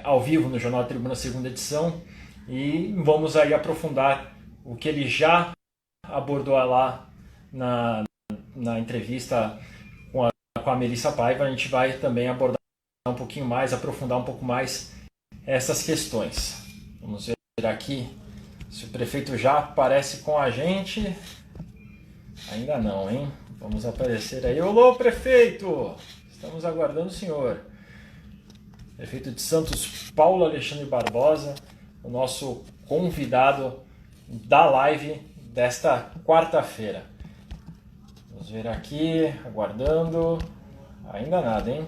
ao vivo no Jornal da Tribuna, segunda edição, e vamos aí aprofundar o que ele já abordou lá na entrevista com a Melissa Paiva. A gente vai também abordar um pouquinho mais, aprofundar um pouco mais essas questões. Vamos ver aqui se o prefeito já aparece com a gente. Ainda não, hein? Vamos aparecer aí. Olá, prefeito! Estamos aguardando o senhor. Prefeito de Santos, Paulo Alexandre Barbosa, o nosso convidado da live desta quarta-feira. Vamos ver aqui, aguardando. Ainda nada, hein?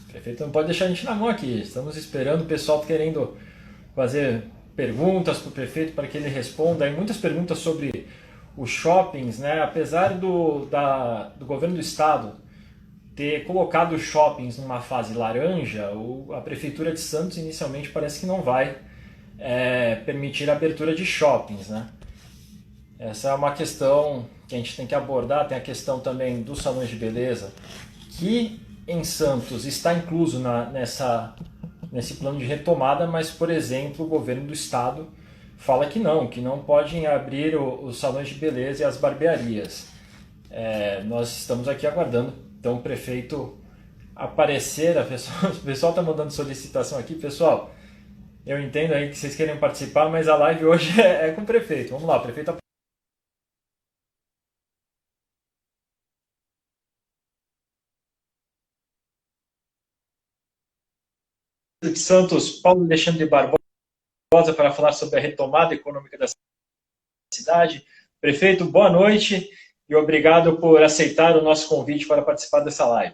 O prefeito não pode deixar a gente na mão aqui. Estamos esperando o pessoal querendo fazer perguntas para o prefeito para que ele responda. Aí muitas perguntas sobre os shoppings, né? Apesar do governo do estado ter colocado os shoppings numa fase laranja, a Prefeitura de Santos inicialmente parece que não vai permitir a abertura de shoppings, né? Essa é uma questão que a gente tem que abordar. Tem a questão também dos salões de beleza, que em Santos está incluso nesse plano de retomada, mas, por exemplo, o governo do estado fala que não podem abrir os salões de beleza e as barbearias. Nós estamos aqui aguardando, então, o prefeito aparecer. O pessoal está mandando solicitação aqui. Pessoal, eu entendo aí que vocês querem participar, mas a live hoje é com o prefeito. Vamos lá, o prefeito. De Santos, Paulo Alexandre Barbosa, para falar sobre a retomada econômica da cidade. Prefeito, boa noite e obrigado por aceitar o nosso convite para participar dessa live.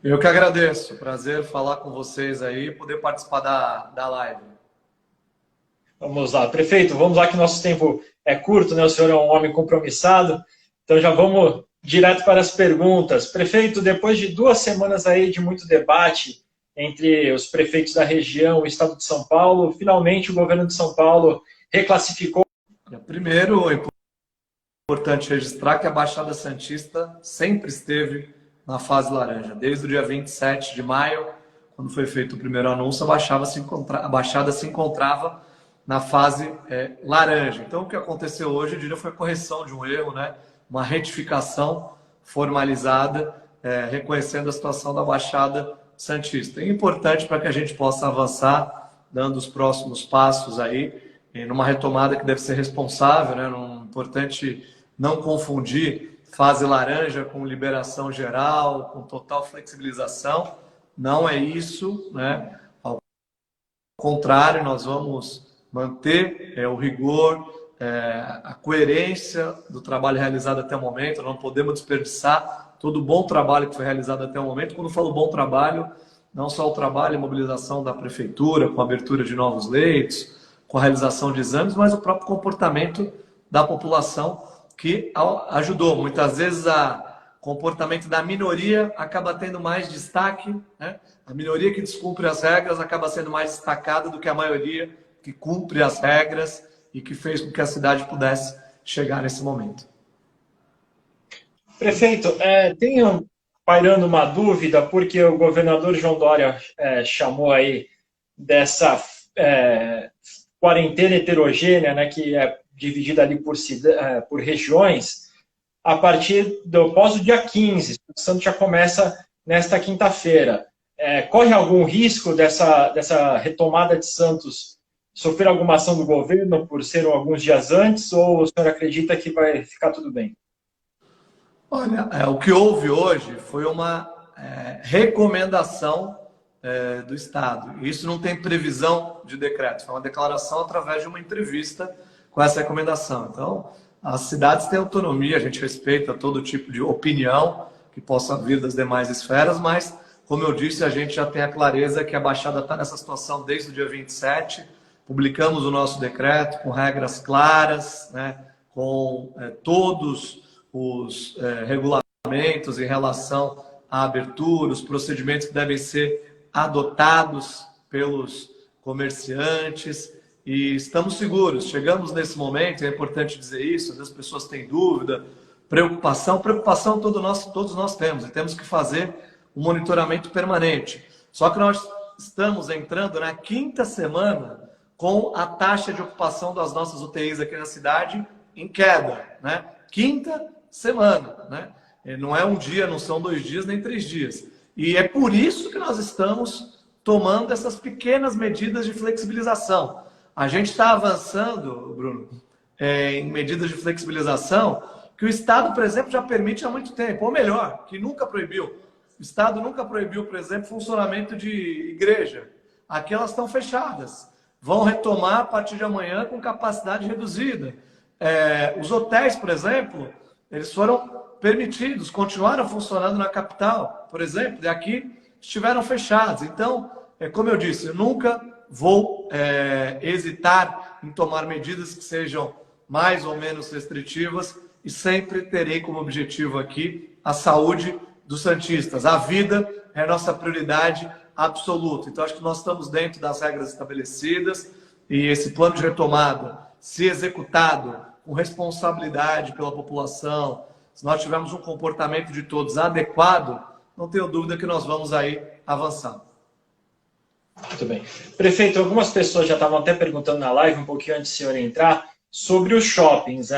Eu que agradeço. Prazer falar com vocês aí e poder participar da live. Vamos lá, prefeito, vamos lá que nosso tempo é curto, né? O senhor é um homem compromissado, então já vamos direto para as perguntas. Prefeito, depois de 2 semanas aí de muito debate entre os prefeitos da região, o estado de São Paulo, finalmente o governo de São Paulo reclassificou. Primeiro, é importante registrar que a Baixada Santista sempre esteve na fase laranja. Desde o dia 27 de maio, quando foi feito o primeiro anúncio, a Baixada se encontrava na fase laranja. Então, o que aconteceu hoje, eu diria, foi a correção de um erro, né? Uma retificação formalizada, reconhecendo a situação da Baixada Santista. É importante para que a gente possa avançar, dando os próximos passos aí, numa retomada que deve ser responsável, né? Importante não confundir fase laranja com liberação geral, com total flexibilização. Não é isso, né? Ao contrário, nós vamos manter o rigor, a coerência do trabalho realizado até o momento. Não podemos desperdiçar todo o bom trabalho que foi realizado até o momento. Quando eu falo bom trabalho, não só o trabalho e mobilização da prefeitura, com a abertura de novos leitos, com a realização de exames, mas o próprio comportamento da população que ajudou. Muitas vezes o comportamento da minoria acaba tendo mais destaque, né? A minoria que descumpre as regras acaba sendo mais destacada do que a maioria que cumpre as regras e que fez com que a cidade pudesse chegar nesse momento. Prefeito, tenho pairando uma dúvida, porque o governador João Dória chamou aí dessa quarentena heterogênea, né, que é dividida ali por regiões, a partir do pós o dia 15, o Santos já começa nesta quinta-feira. Corre algum risco dessa retomada de Santos sofrer alguma ação do governo por ser alguns dias antes, ou o senhor acredita que vai ficar tudo bem? Olha, o que houve hoje foi uma recomendação do Estado. Isso não tem previsão de decreto, foi uma declaração através de uma entrevista com essa recomendação. Então, as cidades têm autonomia, a gente respeita todo tipo de opinião que possa vir das demais esferas, mas, como eu disse, a gente já tem a clareza que a Baixada está nessa situação desde o dia 27, publicamos o nosso decreto com regras claras, né, com todos os regulamentos em relação à abertura, os procedimentos que devem ser adotados pelos comerciantes, e estamos seguros. Chegamos nesse momento, é importante dizer isso, as pessoas têm dúvida, preocupação todos nós temos, e temos que fazer um monitoramento permanente. Só que nós estamos entrando na 5ª semana com a taxa de ocupação das nossas UTIs aqui na cidade em queda, né? 5ª semana, né? Não é um dia, não são 2 dias, nem 3 dias. E é por isso que nós estamos tomando essas pequenas medidas de flexibilização. A gente está avançando, Bruno, em medidas de flexibilização que o Estado, por exemplo, já permite há muito tempo, ou melhor, que nunca proibiu. O Estado nunca proibiu, por exemplo, funcionamento de igreja. Aqui elas estão fechadas. Vão retomar a partir de amanhã com capacidade reduzida. Os hotéis, por exemplo, eles foram permitidos, continuaram funcionando na capital, por exemplo, e aqui estiveram fechados. Então, como eu disse, eu nunca vou hesitar em tomar medidas que sejam mais ou menos restritivas e sempre terei como objetivo aqui a saúde dos santistas. A vida é a nossa prioridade absoluta. Então, acho que nós estamos dentro das regras estabelecidas e esse plano de retomada, se executado com responsabilidade pela população, se nós tivermos um comportamento de todos adequado, não tenho dúvida que nós vamos aí avançar. Muito bem. Prefeito, algumas pessoas já estavam até perguntando na live, um pouquinho antes do senhor entrar, sobre os shoppings.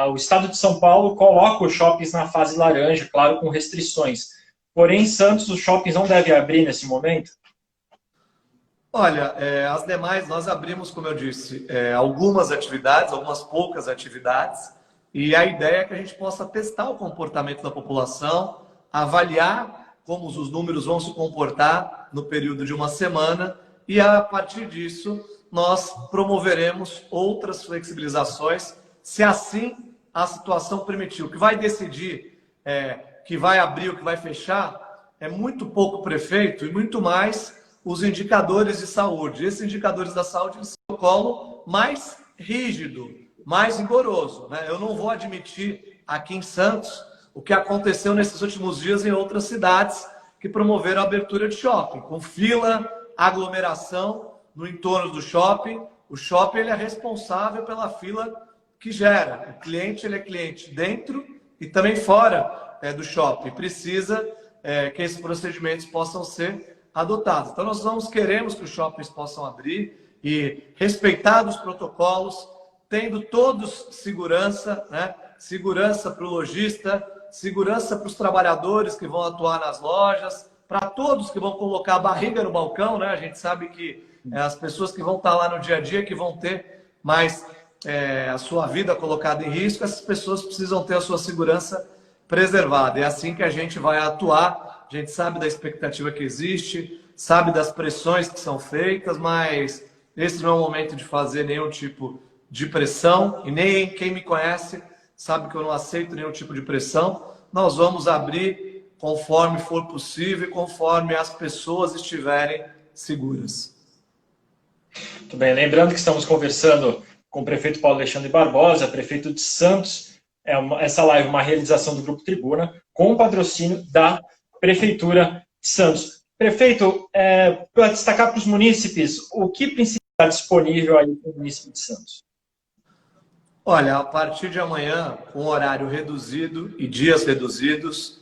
O Estado de São Paulo coloca os shoppings na fase laranja, claro, com restrições. Porém, em Santos, os shoppings não devem abrir nesse momento? Olha, as demais, nós abrimos, como eu disse, algumas atividades, algumas poucas atividades, e a ideia é que a gente possa testar o comportamento da população, avaliar como os números vão se comportar no período de uma semana, e a partir disso nós promoveremos outras flexibilizações, se assim a situação permitir. O que vai decidir que vai abrir ou que vai fechar é muito pouco o prefeito e muito mais os indicadores de saúde. Esses indicadores da saúde são um protocolo mais rígido, mais rigoroso, né? Eu não vou admitir aqui em Santos o que aconteceu nesses últimos dias em outras cidades que promoveram a abertura de shopping, com fila, aglomeração no entorno do shopping. O shopping ele é responsável pela fila que gera. O cliente ele é cliente dentro e também fora do shopping. Precisa que esses procedimentos possam ser adotados. Então nós queremos que os shoppings possam abrir e respeitados os protocolos, tendo todos segurança, né? Segurança para o lojista, segurança para os trabalhadores que vão atuar nas lojas, para todos que vão colocar a barriga no balcão, né? A gente sabe que as pessoas que vão estar lá no dia a dia, que vão ter mais a sua vida colocada em risco, essas pessoas precisam ter a sua segurança preservada. É assim que a gente vai atuar. A gente sabe da expectativa que existe, sabe das pressões que são feitas, mas esse não é o momento de fazer nenhum tipo de pressão, e nem quem me conhece sabe que eu não aceito nenhum tipo de pressão. Nós vamos abrir conforme for possível e conforme as pessoas estiverem seguras. Muito bem, lembrando que estamos conversando com o prefeito Paulo Alexandre Barbosa, prefeito de Santos. Essa live é uma realização do Grupo Tribuna, com o patrocínio da Prefeitura de Santos. Prefeito, para destacar para os munícipes, o que precisa estar disponível aí para o município de Santos? Olha, a partir de amanhã, com horário reduzido e dias reduzidos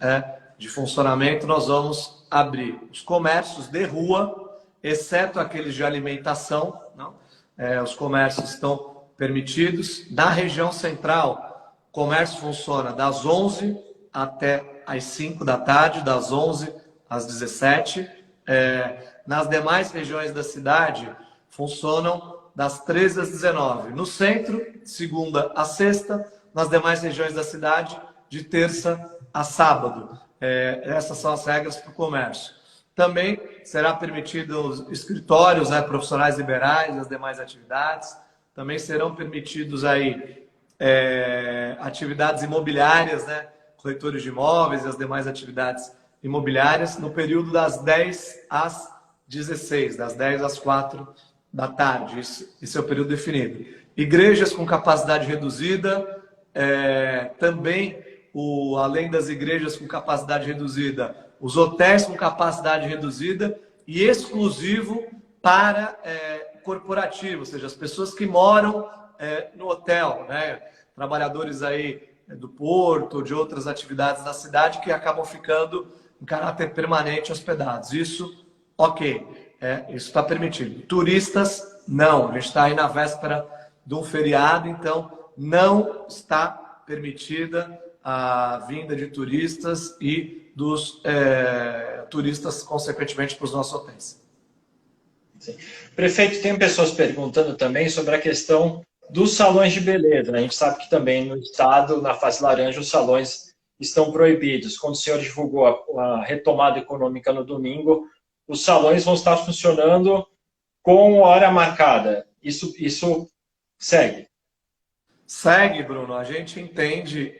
de funcionamento, nós vamos abrir os comércios de rua, exceto aqueles de alimentação. Não? Os comércios estão permitidos. Na região central, o comércio funciona das 11 até às 5 da tarde, das 11 às 17. Nas demais regiões da cidade, funcionam das 13 às 19. No centro, segunda a sexta. Nas demais regiões da cidade, de terça a sábado. Essas são as regras para o comércio. Também será permitido os escritórios, profissionais liberais e as demais atividades. Também serão permitidos aí atividades imobiliárias, corretores de imóveis e as demais atividades imobiliárias, no período das 10 às 16, das 10 às 4 da tarde. Esse é o período definido. Igrejas com capacidade reduzida, também, além das igrejas com capacidade reduzida, os hotéis com capacidade reduzida e exclusivo para corporativo, ou seja, as pessoas que moram no hotel, trabalhadores aí do porto, de outras atividades da cidade que acabam ficando em caráter permanente hospedados. Isso, ok. isso está permitido. Turistas, não. A gente está aí na véspera de um feriado, então não está permitida a vinda de turistas e dos turistas, consequentemente, para os nossos hotéis. Sim. Prefeito, tem pessoas perguntando também sobre a questão dos salões de beleza. A gente sabe que também no estado, na fase laranja, os salões estão proibidos. Quando o senhor divulgou a retomada econômica no domingo, os salões vão estar funcionando com hora marcada. Isso segue? Segue, Bruno. A gente entende,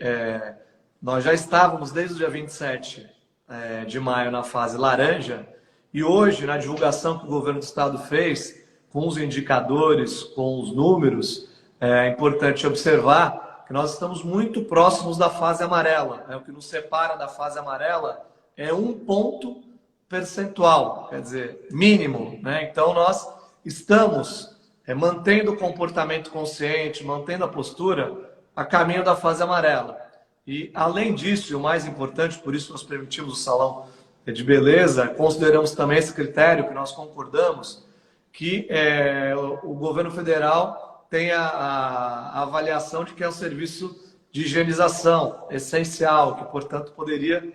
nós já estávamos desde o dia 27 de maio na fase laranja, e hoje, na divulgação que o governo do estado fez, com os indicadores, com os números, é importante observar que nós estamos muito próximos da fase amarela. O que nos separa da fase amarela é 1 ponto percentual, quer dizer, mínimo, né? Então, nós estamos mantendo o comportamento consciente, mantendo a postura a caminho da fase amarela. E, além disso, e o mais importante, por isso nós permitimos o salão de beleza, consideramos também esse critério que nós concordamos, que o governo federal tem a avaliação de que é um serviço de higienização essencial, que, portanto, poderia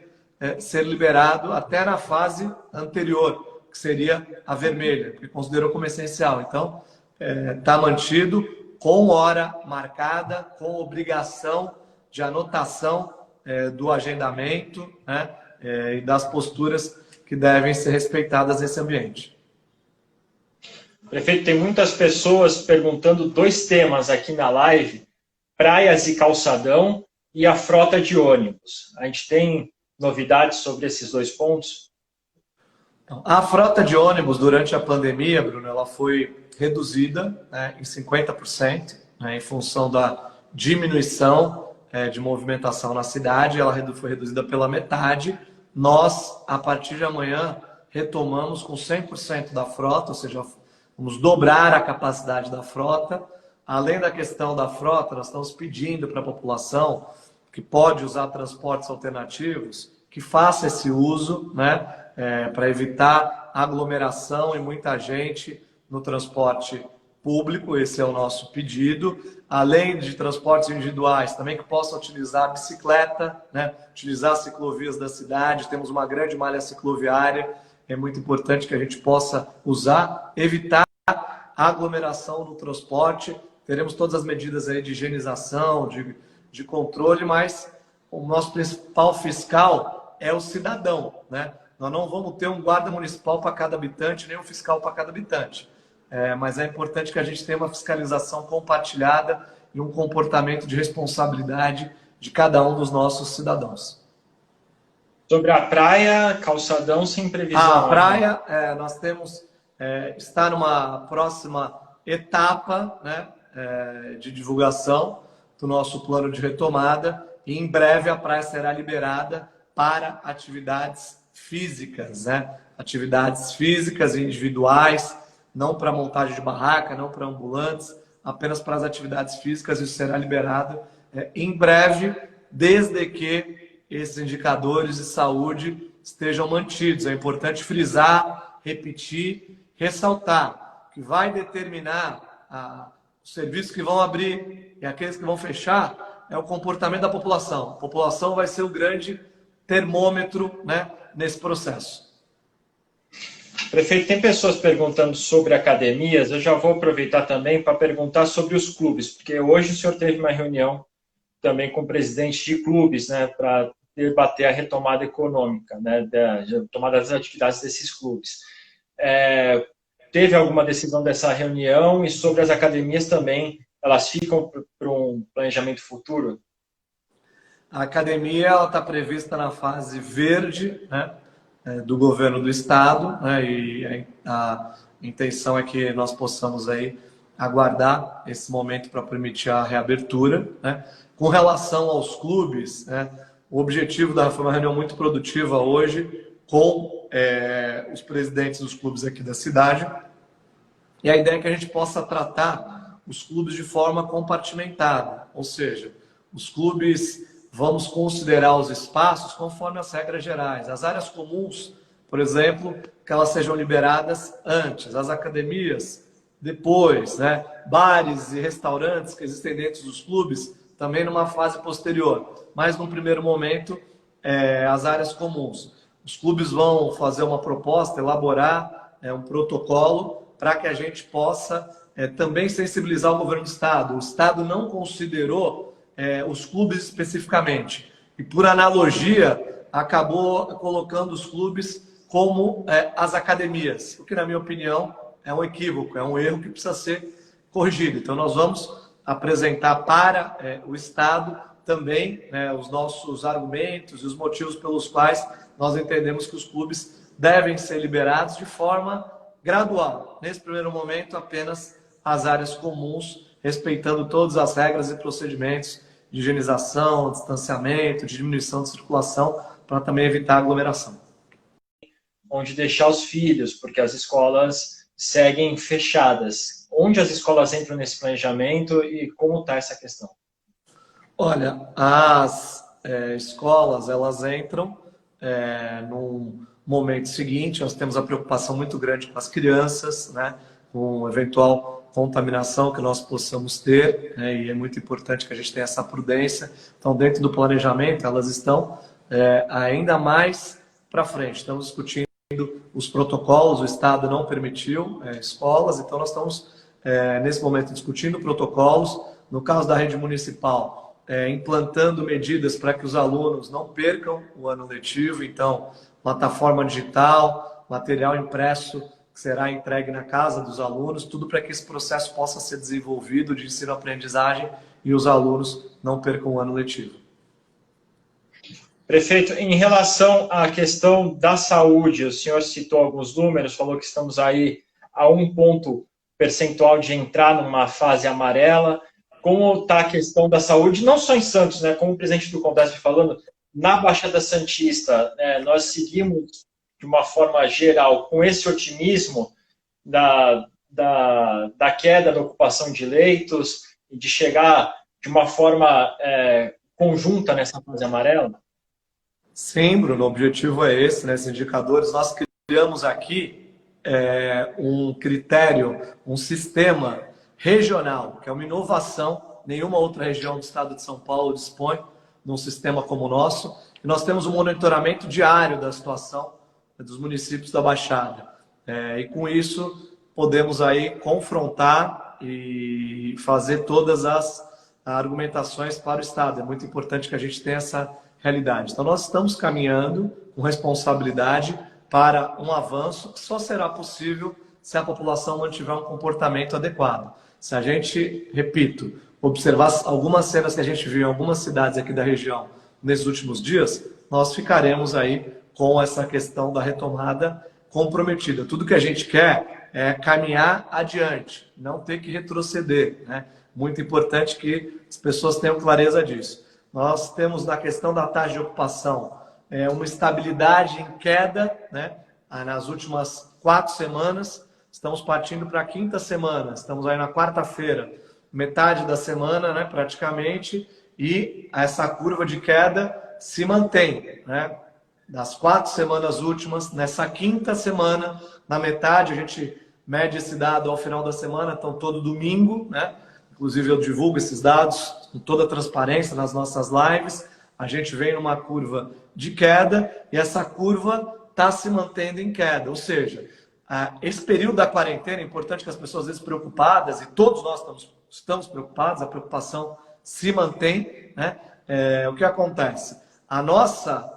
ser liberado até na fase anterior, que seria a vermelha, que considerou como essencial. Então, está mantido com hora marcada, com obrigação de anotação do agendamento, né, e das posturas que devem ser respeitadas nesse ambiente. Prefeito, tem muitas pessoas perguntando 2 temas aqui na live: praias e calçadão e a frota de ônibus. A gente tem novidades sobre esses 2 pontos? A frota de ônibus durante a pandemia, Bruno, ela foi reduzida, né, em 50%, né, em função da diminuição de movimentação na cidade. Ela foi reduzida pela metade. Nós, a partir de amanhã, retomamos com 100% da frota, ou seja, vamos dobrar a capacidade da frota. Além da questão da frota, nós estamos pedindo para a população que pode usar transportes alternativos que faça esse uso, né, para evitar aglomeração e muita gente no transporte público. Esse é o nosso pedido. Além de transportes individuais, também que possam utilizar a bicicleta, né, utilizar as ciclovias da cidade. Temos uma grande malha cicloviária, é muito importante que a gente possa usar, evitar a aglomeração no transporte. Teremos todas as medidas aí de higienização, de controle, mas o nosso principal fiscal é o cidadão, né? Nós não vamos ter um guarda municipal para cada habitante, nem um fiscal para cada habitante. Mas é importante que a gente tenha uma fiscalização compartilhada e um comportamento de responsabilidade de cada um dos nossos cidadãos. Sobre a praia, calçadão sem previsão. A praia, nós temos, está numa próxima etapa, né, de divulgação do nosso plano de retomada, e em breve a praia será liberada para atividades físicas, né? Atividades físicas individuais, não para montagem de barraca, não para ambulantes, apenas para as atividades físicas. Isso será liberado em breve, desde que esses indicadores de saúde estejam mantidos. É importante frisar, repetir, ressaltar que vai determinar os serviços que vão abrir e aqueles que vão fechar é o comportamento da população. A população vai ser o grande termômetro, né, nesse processo. Prefeito, tem pessoas perguntando sobre academias. Eu já vou aproveitar também para perguntar sobre os clubes, porque hoje o senhor teve uma reunião também com presidentes de clubes, né, para debater a retomada econômica, né, da retomada das atividades desses clubes. Teve alguma decisão dessa reunião? E sobre as academias também, elas ficam para um planejamento futuro? A academia está prevista na fase verde, né, do governo do estado, né, e a intenção é que nós possamos aí aguardar esse momento para permitir a reabertura, né. Com relação aos clubes, né, o objetivo foi uma reunião muito produtiva hoje com os presidentes dos clubes aqui da cidade, e a ideia é que a gente possa tratar os clubes de forma compartimentada, ou seja, os clubes, vamos considerar os espaços conforme as regras gerais. As áreas comuns, por exemplo, que elas sejam liberadas antes, as academias depois, né? Bares e restaurantes que existem dentro dos clubes também numa fase posterior. Mas, num primeiro momento, as áreas comuns. Os clubes vão fazer uma proposta, elaborar um protocolo para que a gente possa também sensibilizar o governo do Estado. O Estado não considerou os clubes especificamente. E, por analogia, acabou colocando os clubes como as academias, o que, na minha opinião, é um equívoco, é um erro que precisa ser corrigido. Então, nós vamos apresentar para o Estado também os nossos argumentos e os motivos pelos quais nós entendemos que os clubes devem ser liberados de forma gradual. Nesse primeiro momento, apenas as áreas comuns, respeitando todas as regras e procedimentos de higienização, distanciamento, de diminuição de circulação, para também evitar aglomeração. Onde deixar os filhos, porque as escolas seguem fechadas. Onde as escolas entram nesse planejamento e como está essa questão? Olha, as escolas, elas entram num momento seguinte. Nós temos a preocupação muito grande com as crianças, né, com eventual contaminação que nós possamos ter, né, e é muito importante que a gente tenha essa prudência. Então, dentro do planejamento, elas estão ainda mais para frente. Estamos discutindo os protocolos, o Estado não permitiu escolas, então nós estamos, nesse momento, discutindo protocolos. No caso da rede municipal, implantando medidas para que os alunos não percam o ano letivo. Então, plataforma digital, material impresso que será entregue na casa dos alunos, tudo para que esse processo possa ser desenvolvido de ensino-aprendizagem e os alunos não percam o ano letivo. Prefeito, em relação à questão da saúde, o senhor citou alguns números, falou que estamos aí a 1 ponto percentual de entrar numa fase amarela. Como está a questão da saúde, não só em Santos, né, como o presidente do Congresso falando, na Baixada Santista, nós seguimos de uma forma geral com esse otimismo da queda da ocupação de leitos e de chegar de uma forma conjunta nessa fase amarela? Sim, Bruno, o objetivo é esse, né? Esses indicadores. Nós criamos aqui um critério, um sistema regional, que é uma inovação. Nenhuma outra região do estado de São Paulo dispõe de um sistema como o nosso. E nós temos um monitoramento diário da situação dos municípios da Baixada. E com isso, podemos aí confrontar e fazer todas as argumentações para o Estado. É muito importante que a gente tenha essa realidade. Então, nós estamos caminhando com responsabilidade para um avanço que só será possível se a população mantiver um comportamento adequado. Se a gente, repito, observar algumas cenas que a gente viu em algumas cidades aqui da região nesses últimos dias, nós ficaremos aí com essa questão da retomada comprometida. Tudo que a gente quer é caminhar adiante, não ter que retroceder, né? Muito importante que as pessoas tenham clareza disso. Nós temos na questão da taxa de ocupação uma estabilidade em queda, né? Nas últimas 4 semanas, estamos partindo para a 5ª semana, estamos aí na quarta-feira, metade da semana, né, praticamente, e essa curva de queda se mantém, né? Das 4 semanas últimas, nessa 5ª semana, na metade, a gente mede esse dado ao final da semana, então todo domingo, né? Inclusive eu divulgo esses dados com toda a transparência nas nossas lives. A gente vem numa curva de queda e essa curva está se mantendo em queda. Ou seja, esse período da quarentena, é importante que as pessoas às vezes preocupadas, e todos nós estamos preocupados, a preocupação se mantém, né? O que acontece? A nossa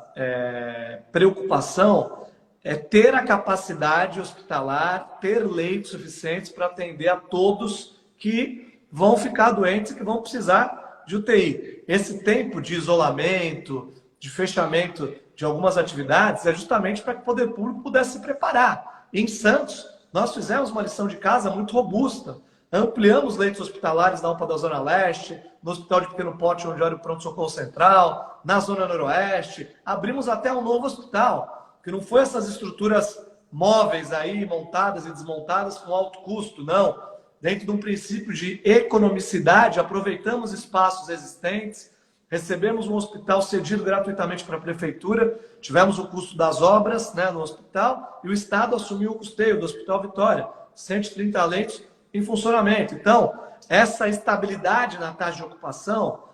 preocupação é ter a capacidade hospitalar, ter leitos suficientes para atender a todos que vão ficar doentes e que vão precisar de UTI. Esse tempo de isolamento, de fechamento de algumas atividades é justamente para que o poder público pudesse se preparar. Em Santos, nós fizemos uma lição de casa muito robusta. Ampliamos leitos hospitalares na UPA da Zona Leste, no Hospital de Pequeno Porte, onde era o Pronto-Socorro Central, na Zona Noroeste. Abrimos até um novo hospital, que não foi essas estruturas móveis aí, montadas e desmontadas com alto custo, não. Dentro de um princípio de economicidade, aproveitamos espaços existentes, recebemos um hospital cedido gratuitamente para a prefeitura, tivemos o custo das obras, né, no hospital, e o Estado assumiu o custeio do Hospital Vitória, 130 leitos em funcionamento. Então, essa estabilidade na taxa de ocupação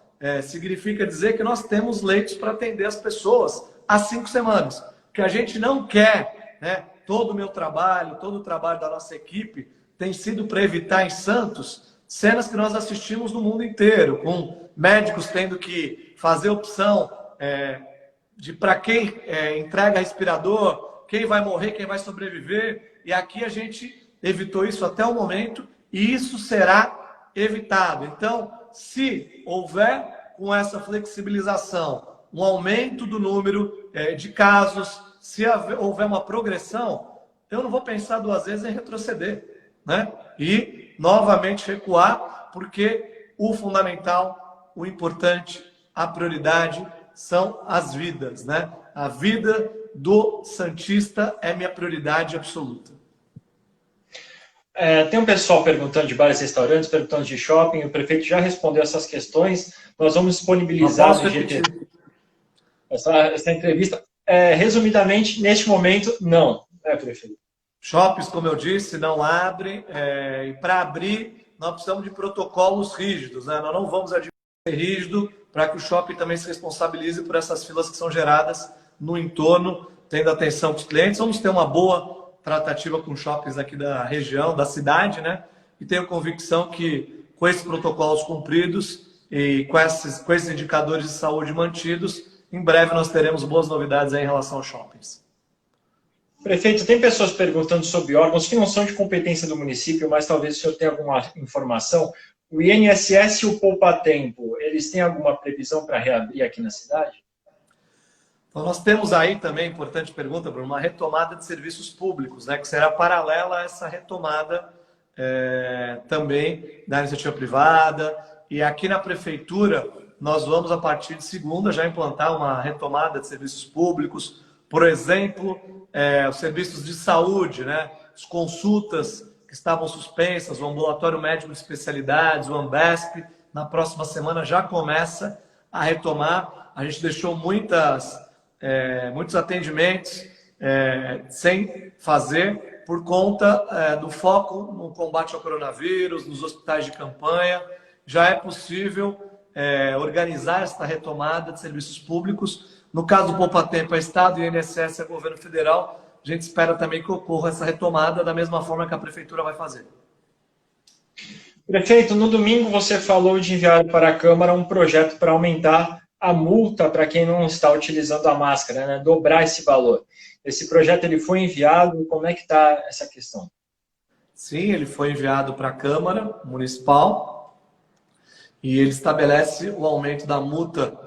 significa dizer que nós temos leitos para atender as pessoas há 5 semanas. O que a gente não quer, né, todo o meu trabalho, todo o trabalho da nossa equipe tem sido para evitar em Santos cenas que nós assistimos no mundo inteiro, com médicos tendo que fazer opção de para quem entrega respirador, quem vai morrer, quem vai sobreviver. E aqui a gente evitou isso até o momento e isso será evitado. Então, se houver com essa flexibilização um aumento do número de casos, se houver uma progressão, eu não vou pensar 2 vezes em retroceder, né? E novamente recuar, porque o fundamental, o importante, a prioridade são as vidas, né? A vida do santista é minha prioridade absoluta. Tem um pessoal perguntando de bares e restaurantes, perguntando de shopping, o prefeito já respondeu essas questões, nós vamos disponibilizar no GT essa entrevista. Resumidamente, neste momento, não, prefeito? Shoppings, como eu disse, não abrem, e para abrir, nós precisamos de protocolos rígidos, né? Nós não vamos admitir rígido para que o shopping também se responsabilize por essas filas que são geradas no entorno, tendo atenção com os clientes. Vamos ter uma boa tratativa com shoppings aqui da região, da cidade, né? E tenho convicção que com esses protocolos cumpridos e com esses indicadores de saúde mantidos, em breve nós teremos boas novidades aí em relação aos shoppings. Prefeito, tem pessoas perguntando sobre órgãos que não são de competência do município, mas talvez o senhor tenha alguma informação. O INSS e o Poupa Tempo, eles têm alguma previsão para reabrir aqui na cidade? Então, nós temos aí também, importante pergunta, Bruno, uma retomada de serviços públicos, né, que será paralela a essa retomada também da iniciativa privada. E aqui na prefeitura, nós vamos, a partir de segunda, já implantar uma retomada de serviços públicos. Por exemplo, os serviços de saúde, né, as consultas que estavam suspensas, o ambulatório médico de especialidades, o Ambesp, na próxima semana já começa a retomar. A gente deixou muitos atendimentos sem fazer por conta do foco no combate ao coronavírus, nos hospitais de campanha. Já é possível organizar esta retomada de serviços públicos. No caso do Poupa Tempo, é Estado e INSS é governo federal. A gente espera também que ocorra essa retomada da mesma forma que a prefeitura vai fazer. Prefeito, no domingo você falou de enviar para a Câmara um projeto para aumentar a multa para quem não está utilizando a máscara, né? Dobrar esse valor. Esse projeto ele foi enviado, como é que está essa questão? Sim, ele foi enviado para a Câmara Municipal e ele estabelece o aumento da multa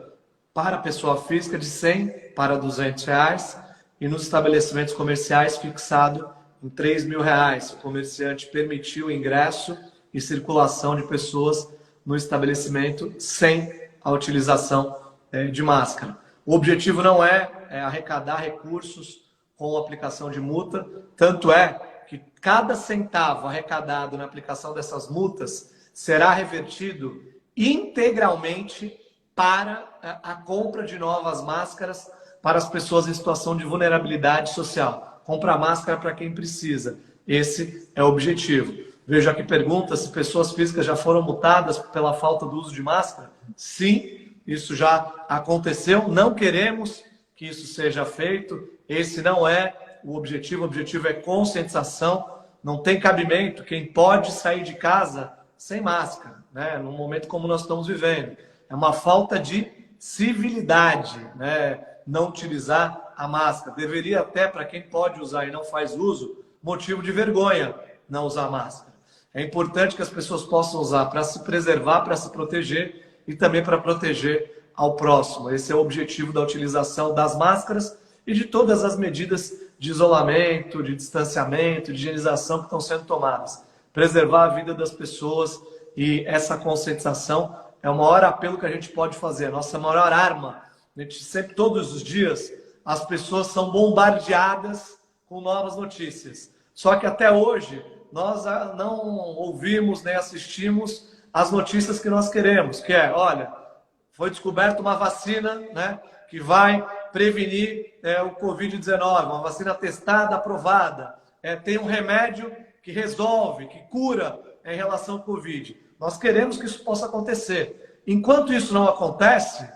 para a pessoa física de R$100 para R$200 e nos estabelecimentos comerciais fixado em R$3.000. O comerciante permitiu o ingresso e circulação de pessoas no estabelecimento sem a utilização de máscara. O objetivo não é arrecadar recursos com a aplicação de multa, tanto é que cada centavo arrecadado na aplicação dessas multas será revertido integralmente para a compra de novas máscaras para as pessoas em situação de vulnerabilidade social. Comprar máscara para quem precisa. Esse é o objetivo. Vejo aqui pergunta se pessoas físicas já foram multadas pela falta do uso de máscara. Sim, isso já aconteceu. Não queremos que isso seja feito. Esse não é o objetivo. O objetivo é conscientização. Não tem cabimento quem pode sair de casa sem máscara, né? Num momento como nós estamos vivendo. É uma falta de civilidade, né? Não utilizar a máscara. Deveria até, para quem pode usar e não faz uso, motivo de vergonha não usar máscara. É importante que as pessoas possam usar para se preservar, para se proteger e também para proteger ao próximo. Esse é o objetivo da utilização das máscaras e de todas as medidas de isolamento, de distanciamento, de higienização que estão sendo tomadas. Preservar a vida das pessoas e essa conscientização é o maior apelo que a gente pode fazer, a nossa maior arma. A gente sempre, todos os dias, as pessoas são bombardeadas com novas notícias. Só que até hoje, nós não ouvimos nem assistimos as notícias que nós queremos, que é, olha, foi descoberta uma vacina, né, que vai prevenir o Covid-19, uma vacina testada, aprovada. Tem um remédio que resolve, que cura em relação ao Covid. Nós queremos que isso possa acontecer. Enquanto isso não acontece,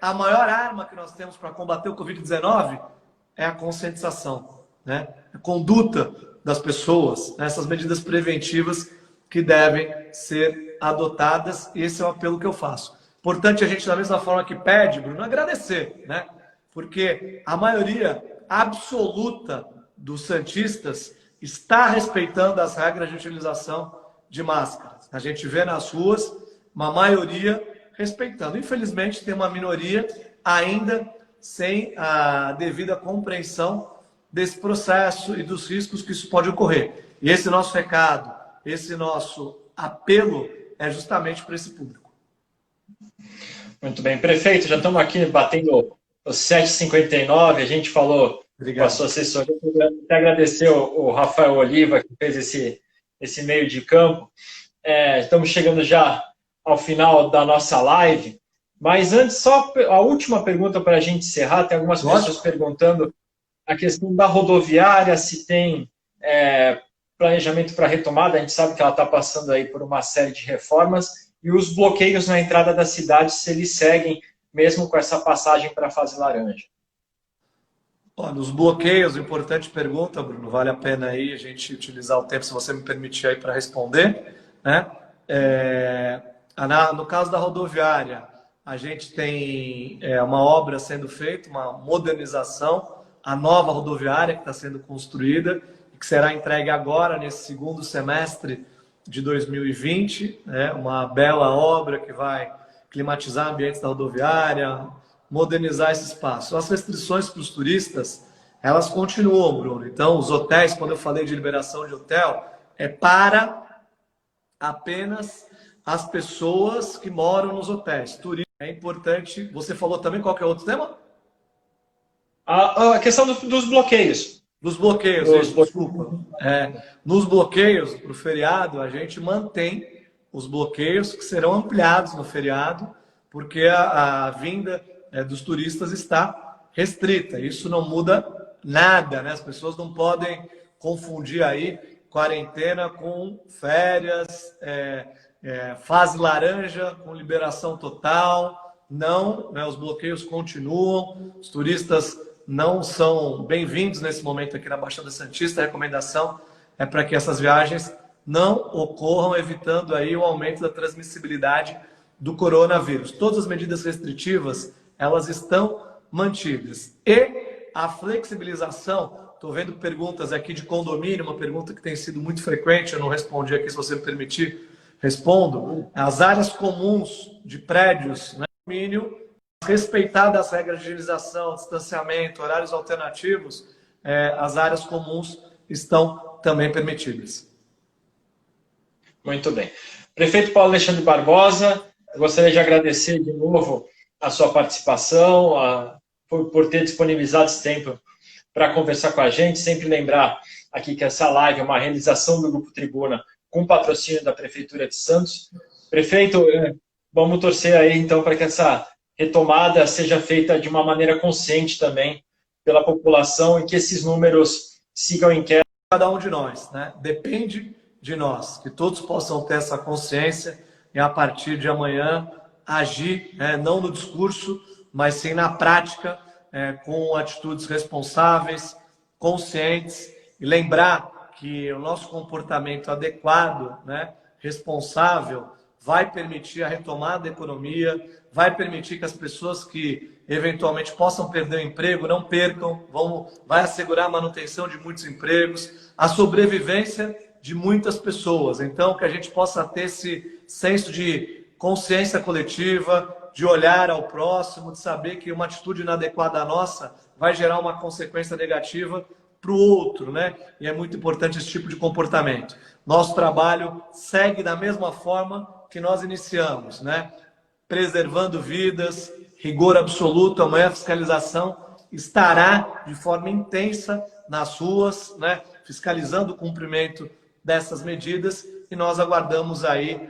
a maior arma que nós temos para combater o Covid-19 é a conscientização, né? A conduta das pessoas, né? Essas medidas preventivas que devem ser adotadas. Esse é o apelo que eu faço. Importante a gente, da mesma forma que pede, Bruno, agradecer, né? Porque a maioria absoluta dos santistas está respeitando as regras de utilização de máscaras. A gente vê nas ruas uma maioria respeitando. Infelizmente, tem uma minoria ainda sem a devida compreensão desse processo e dos riscos que isso pode ocorrer. E esse nosso recado, esse nosso apelo é justamente para esse público. Muito bem. Prefeito, já estamos aqui batendo os 7h59, a gente falou com a sua assessoria. Eu quero agradecer o Rafael Oliva, que fez esse meio de campo. Estamos chegando já ao final da nossa live, mas antes, só a última pergunta para a gente encerrar. Tem algumas pessoas perguntando a questão da rodoviária, se tem planejamento para retomada. A gente sabe que ela está passando aí por uma série de reformas, e os bloqueios na entrada da cidade, se eles seguem mesmo com essa passagem para a fase laranja. Olha, os bloqueios, importante pergunta, Bruno, vale a pena aí a gente utilizar o tempo, se você me permitir aí, para responder, né? No caso da rodoviária, a gente tem uma obra sendo feita, uma modernização, a nova rodoviária que está sendo construída e que será entregue agora, nesse segundo semestre de 2020, né? Uma bela obra que vai climatizar ambientes da rodoviária, modernizar esse espaço. As restrições para os turistas, elas continuam, Bruno. Então, os hotéis, quando eu falei de liberação de hotel, é para apenas as pessoas que moram nos hotéis. Turismo é importante. Você falou também qual que é o outro tema? A questão dos bloqueios. Dos bloqueios, desculpa. Nos bloqueios, para o feriado, a gente mantém os bloqueios que serão ampliados no feriado, porque a vinda dos turistas está restrita. Isso não muda nada, né? As pessoas não podem confundir aí quarentena com férias, fase laranja com liberação total. Não, né? Os bloqueios continuam, os turistas não são bem-vindos nesse momento aqui na Baixada Santista. A recomendação é para que essas viagens não ocorram, evitando aí o aumento da transmissibilidade do coronavírus. Todas as medidas restritivas, elas estão mantidas. E a flexibilização, estou vendo perguntas aqui de condomínio, uma pergunta que tem sido muito frequente, eu não respondi aqui, se você me permitir, respondo. As áreas comuns de prédios, né, condomínio, respeitadas as regras de higienização, distanciamento, horários alternativos, as áreas comuns estão também permitidas. Muito bem. Prefeito Paulo Alexandre Barbosa, eu gostaria de agradecer de novo a sua participação, por ter disponibilizado esse tempo para conversar com a gente. Sempre lembrar aqui que essa live é uma realização do Grupo Tribuna com patrocínio da Prefeitura de Santos. Prefeito, vamos torcer aí então para que essa retomada seja feita de uma maneira consciente também pela população e que esses números sigam em queda. Cada um de nós, né? Depende de nós, que todos possam ter essa consciência e a partir de amanhã agir, não no discurso, mas sim na prática, com atitudes responsáveis, conscientes, e lembrar que o nosso comportamento adequado, né, responsável, vai permitir a retomada da economia, vai permitir que as pessoas que eventualmente possam perder o emprego não percam, vai assegurar a manutenção de muitos empregos, a sobrevivência de muitas pessoas. Então, que a gente possa ter esse senso de consciência coletiva, de olhar ao próximo, de saber que uma atitude inadequada nossa vai gerar uma consequência negativa para o outro, né? E é muito importante esse tipo de comportamento. Nosso trabalho segue da mesma forma que nós iniciamos, né? Preservando vidas, rigor absoluto. Amanhã a fiscalização estará de forma intensa nas ruas, né? Fiscalizando o cumprimento dessas medidas e nós aguardamos aí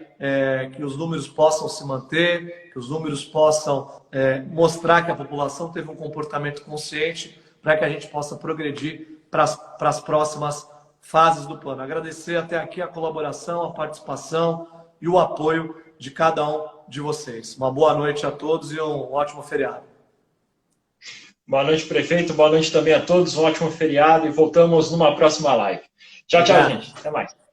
que os números possam se manter, que os números possam mostrar que a população teve um comportamento consciente para que a gente possa progredir para as próximas fases do plano. Agradecer até aqui a colaboração, a participação e o apoio de cada um de vocês. Uma boa noite a todos e um ótimo feriado. Boa noite, prefeito. Boa noite também a todos. Um ótimo feriado e voltamos numa próxima live. Tchau, tchau, gente. Até mais.